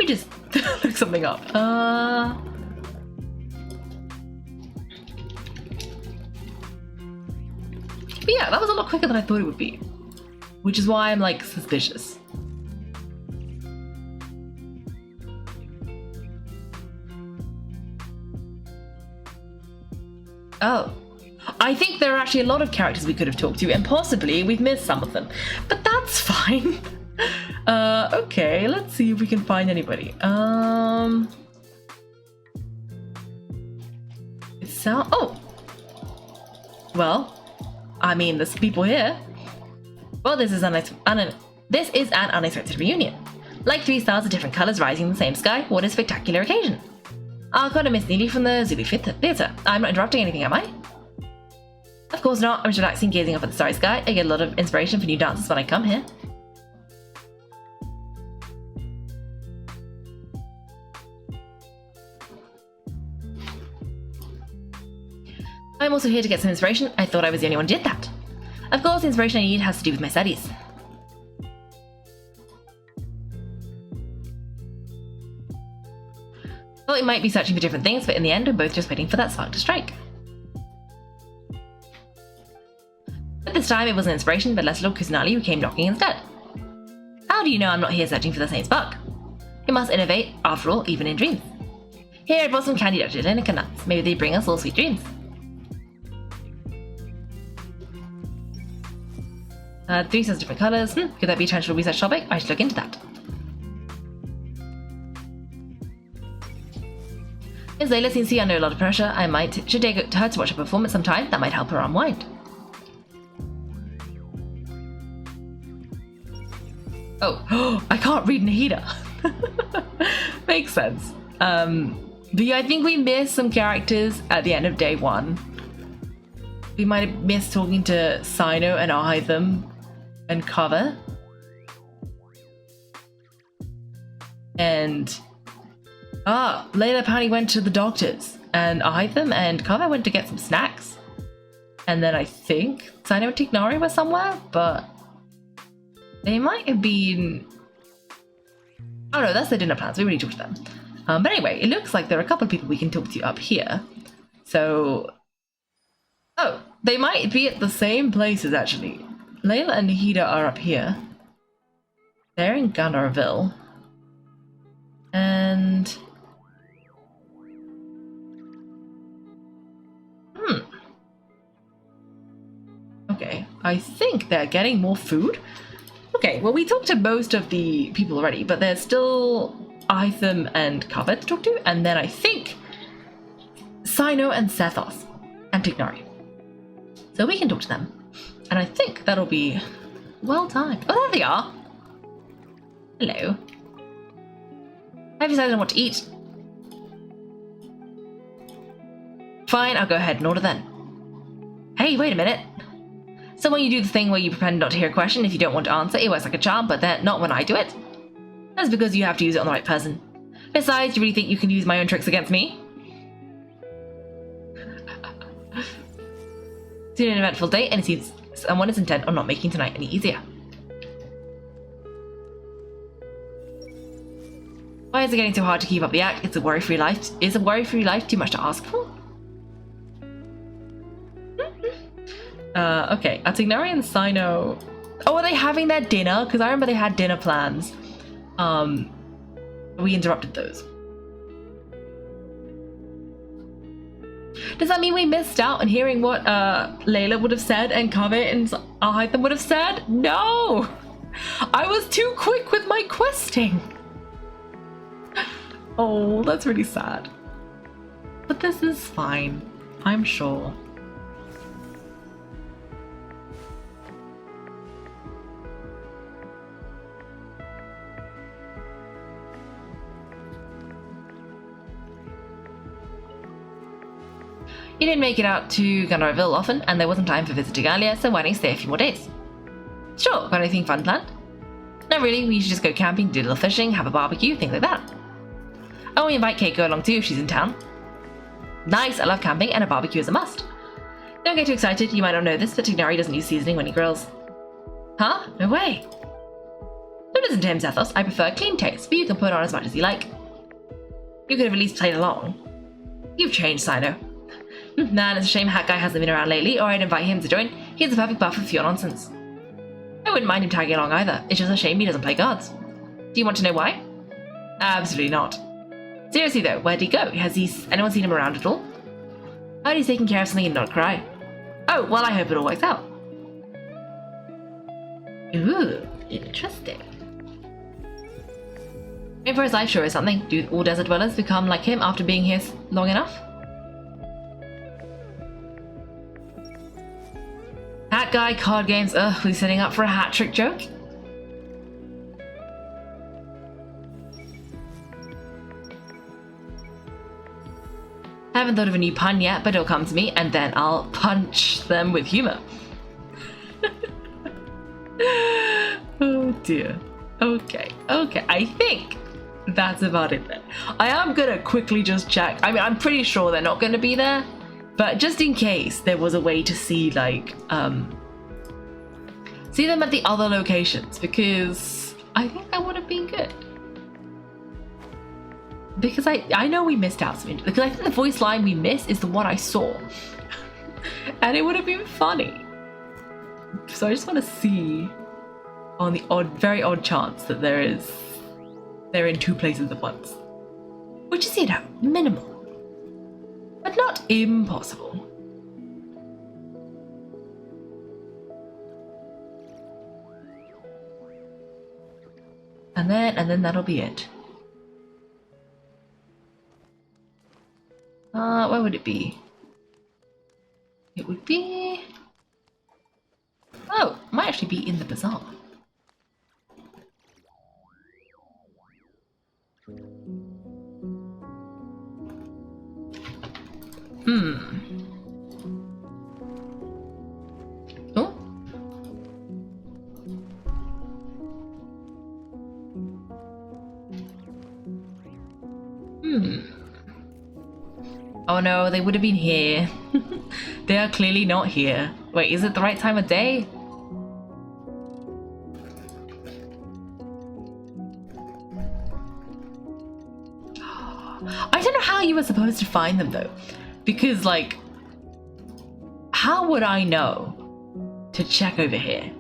just look something up. But yeah, that was a lot quicker than I thought it would be, which is why I'm like suspicious. Oh, I think there are actually a lot of characters we could have talked to, and possibly we've missed some of them, but that's fine. Okay, let's see if we can find anybody. Oh, well, I mean, there's people here. Well, this is an unexpected reunion. Like 3 stars of different colors rising in the same sky. What a spectacular occasion! I'll call Miss Neely from the Zulu Theatre. I'm not interrupting anything, am I? Of course not. I'm just relaxing, gazing up at the starry sky. I get a lot of inspiration for new dances when I come here. I'm also here to get some inspiration. I thought I was the only one who did that. Of course, the inspiration I need has to do with my studies. Well, we might be searching for different things, but in the end, we're both just waiting for that spark to strike. But this time, it wasn't inspiration, but Leslie Kusanali who came knocking instead. How do you know I'm not here searching for the same spark? You must innovate, after all, even in dreams. Here, I brought some candied Angelica nuts. Maybe they bring us all sweet dreams. 3 sets of different colours. Could that be a potential research topic? I should look into that. Miss Layla seems to be under a lot of pressure. Should take her to watch a performance sometime. That might help her unwind. Oh, I can't read Nahida. Makes sense. But yeah, I think we missed some characters at the end of day 1. We might have missed talking to Sino and Ahitham and Kava. And Layla apparently went to the doctor's, and Ahitham and Kava went to get some snacks. And then I think Sino and Tignari were somewhere, but they might have been... Oh no, that's their dinner plans. We already talked to them. But anyway, it looks like there are a couple of people we can talk to up here. So... Oh, they might be at the same places, actually. Layla and Nahida are up here. They're in Gandarville. And... Okay, I think they're getting more food. Okay, well, we talked to most of the people already, but there's still Itham and Kava to talk to, and then I think Sino and Sethoth and Tignari. So we can talk to them. And I think that'll be well timed. Oh, there they are. Hello. I've decided on what to eat. Fine, I'll go ahead and order then. Hey, wait a minute. So when you do the thing where you pretend not to hear a question if you don't want to answer, it works like a charm, but then not when I do it. That's because you have to use it on the right person. Besides, do you really think you can use my own tricks against me? It's been an eventful day, and it seems someone is intent on not making tonight any easier. Why is it getting so hard to keep up the act? It's a worry-free life. Is a worry-free life too much to ask for? Okay, Atignari and Sino... Oh, are they having their dinner? Because I remember they had dinner plans. We interrupted those. Does that mean we missed out on hearing what Layla would have said and Kaveh and Ahitham would have said? No! I was too quick with my questing. Oh, that's really sad. But this is fine, I'm sure. You didn't make it out to Gandarville often, and there wasn't time for visit to Galia, so why don't you stay a few more days? Sure, got anything fun planned? Not really, we should just go camping, do a little fishing, have a barbecue, things like that. Oh, we invite Kaiko along too if she's in town. Nice, I love camping and a barbecue is a must. Don't get too excited, you might not know this, but Tignari doesn't use seasoning when he grills. Huh? No way. Don't listen to him, Zethos. I prefer clean taste, but you can put on as much as you like. You could have at least played along. You've changed, Sino. Man, it's a shame Hat Guy hasn't been around lately, or I'd invite him to join. He's the perfect buffer for your nonsense. I wouldn't mind him tagging along either. It's just a shame he doesn't play cards. Do you want to know why? Absolutely not. Seriously though, where'd he go? Has anyone seen him around at all? I heard he's taking care of something and not cry. Oh, well, I hope it all works out. Ooh, interesting. Maybe for his life sure is something. Do all desert dwellers become like him after being here long enough? Hat Guy, card games, ugh, we setting up for a hat trick joke? I haven't thought of a new pun yet, but it'll come to me, and then I'll punch them with humor. Oh dear. Okay, I think that's about it then. I am gonna quickly just check. I mean, I'm pretty sure they're not gonna be there, but just in case there was a way to see, like, see them at the other locations, because I think that would have been good. Because I know we missed out some, because I think the voice line we missed is the one I saw. And it would have been funny. So I just want to see, on the very odd chance that they're in two places at once. Which is, you know, minimal. But not impossible. And then that'll be it. Where would it be? It would be... Oh, it might actually be in the bazaar. Oh? Oh no, they would have been here. They are clearly not here. Wait, is it the right time of day? I don't know how you were supposed to find them though. Because, like, how would I know to check over here?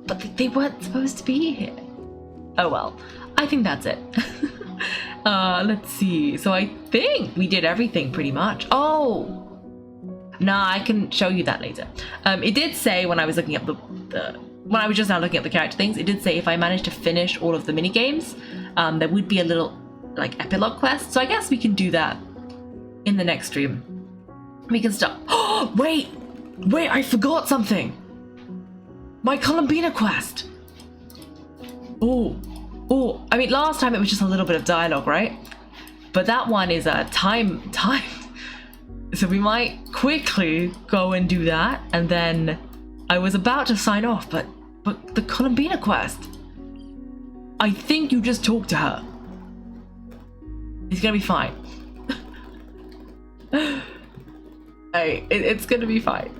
But they weren't supposed to be here. Oh well, I think that's it. Let's see. So I think we did everything pretty much. Oh! Nah, I can show you that later. It did say when I was looking up when I was just now looking at the character things, it did say if I managed to finish all of the mini games, there would be a little, like, epilogue quest. So I guess we can do that in the next stream. We can start. Oh, wait, I forgot something. My Columbina quest. Oh, I mean, last time it was just a little bit of dialogue, right? But that one is time. So we might quickly go and do that, and then I was about to sign off, but the Columbina quest. I think you just talk to her. It's gonna be fine. Hey, it's gonna be fine.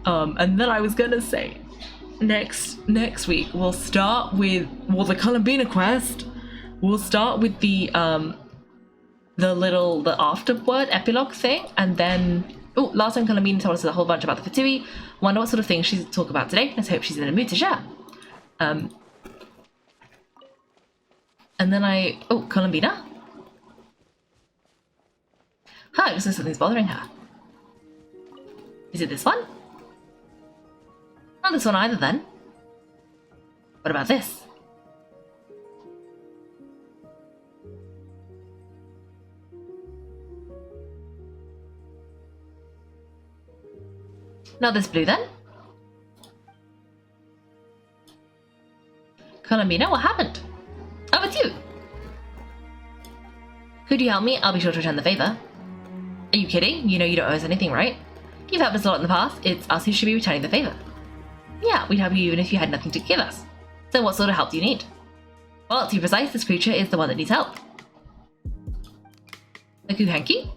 And then I was gonna say, next week we'll start with, well, the Columbina quest. We'll start with the afterword epilogue thing, and then last time Columbina told us a whole bunch about the Fatui. Wonder what sort of things she's talk about today. Let's hope she's in a mood to share. And then Columbina. Huh, it looks like something's bothering her. Is it this one? Not this one either then. What about this? Not this blue then? Columbina, what happened? Oh, it's you! Could you help me? I'll be sure to return the favor. Are you kidding? You know you don't owe us anything, right? You've helped us a lot in the past. It's us who should be returning the favor. Yeah, we'd help you even if you had nothing to give us. So what sort of help do you need? Well, to be precise, this creature is the one that needs help. A Kuhenki?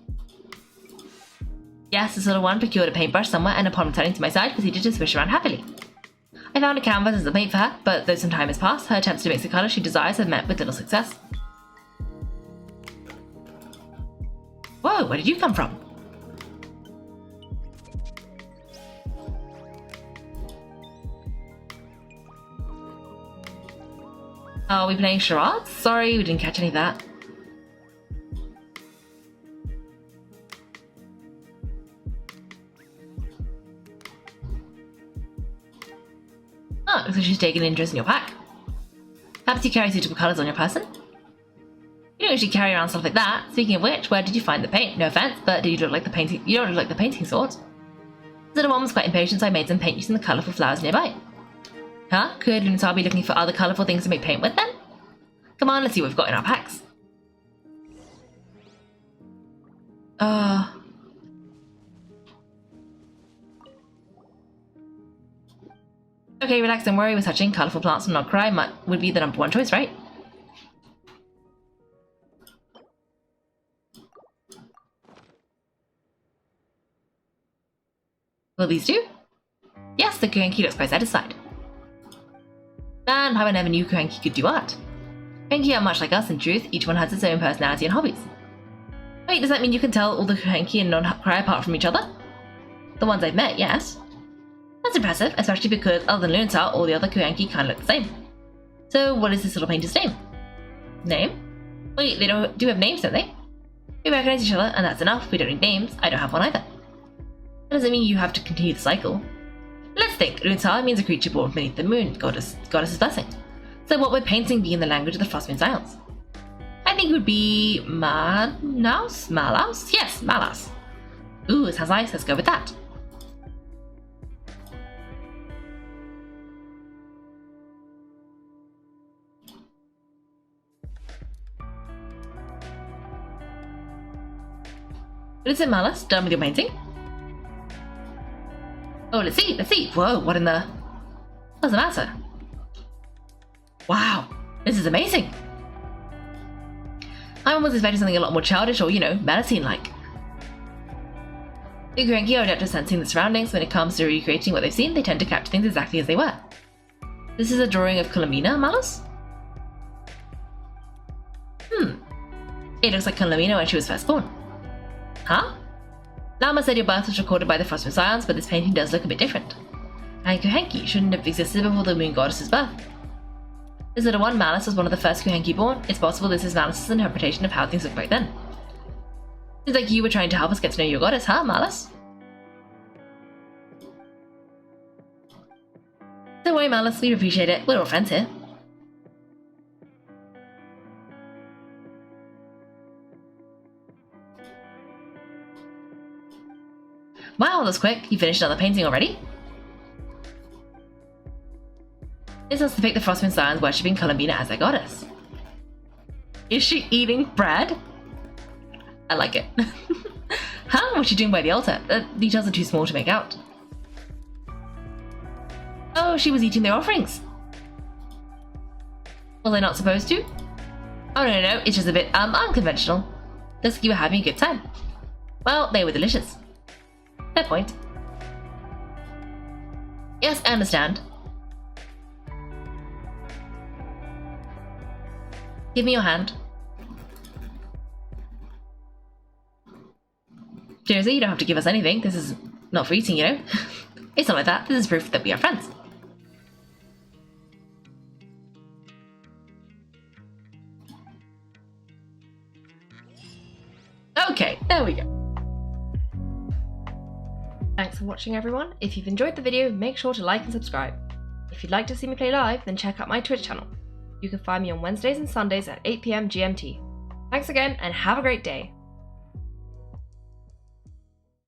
Yes, the sort of one procured a paintbrush somewhere and upon returning to my side proceeded to swish around happily. I found a canvas as a paint for her, but though some time has passed, her attempts to mix the colour she desires have met with little success. Whoa, where did you come from? Are we playing charades? Sorry, we didn't catch any of that. Oh, looks like she's taken an interest in your pack. Perhaps you carry suitable colours on your person? You don't usually carry around stuff like that. Speaking of which, where did you find the paint? No offense, but do you look like the painting? You don't look like the painting sort. The little one was quite impatient, so I made some paint using the colourful flowers nearby. Huh? Could Luntar be looking for other colourful things to make paint with then? Come on, let's see what we've got in our packs. Okay, relax, don't worry, we're touching colourful plants will not cry would be the #1 choice, right? Will these do? Yes, the Kuhenki looks quite satisfied. Man, how I never knew Kuhenki could do art. Kuhenki are much like us in truth, each one has its own personality and hobbies. Wait, does that mean you can tell all the Kuhenki and non-cry apart from each other? The ones I've met, yes. That's impressive, especially because other than Luntar, all the other Kuhenki kind of look the same. So what is this little painter's name? Name? Wait, they do have names, don't they? We recognize each other, and that's enough. We don't need names. I don't have one either. That doesn't mean you have to continue the cycle. Let's think. Luntar means a creature born beneath the moon, goddess's blessing. So what would painting be in the language of the Frostmoon Silence? I think it would be Malaus? Yes, Malaus. Ooh, it sounds nice. Let's go with that. What is it, Malus? Done with your painting? Oh, let's see. Whoa, what in the... What's the matter? Wow, this is amazing. I almost expected something a lot more childish or, medicine-like. The Kuhenki are adept at sensing the surroundings. When it comes to recreating what they've seen, they tend to capture things exactly as they were. This is a drawing of Colomina, Malus? It looks like Colomina when she was first born. Huh? Lama said your birth was recorded by the Frostmoon Silence, but this painting does look a bit different. And Kuhenki shouldn't have existed before the moon goddess's birth. This little one, Malus, was one of the first Kuhenki born. It's possible this is Malus's interpretation of how things looked back then. Seems like you were trying to help us get to know your goddess, huh, Malus? Don't worry, Malus, we appreciate it. We're all friends here. Wow, that was quick. You finished another painting already? This has to depict the Frostmoon Silence worshipping Colomina as their goddess. Is she eating bread? I like it. Huh? What's she doing by the altar? The details are too small to make out. Oh, she was eating their offerings. Was I not supposed to? Oh, no, it's just a bit, unconventional. Looks like you were having a good time. Well, they were delicious. Fair point. Yes, I understand. Give me your hand. Seriously, you don't have to give us anything. This is not for eating, It's not like that. This is proof that we are friends. Okay, there we go. Thanks for watching, everyone. If you've enjoyed the video, make sure to like and subscribe. If you'd like to see me play live, then check out my Twitch channel. You can find me on Wednesdays and Sundays at 8 PM GMT. Thanks again, and have a great day.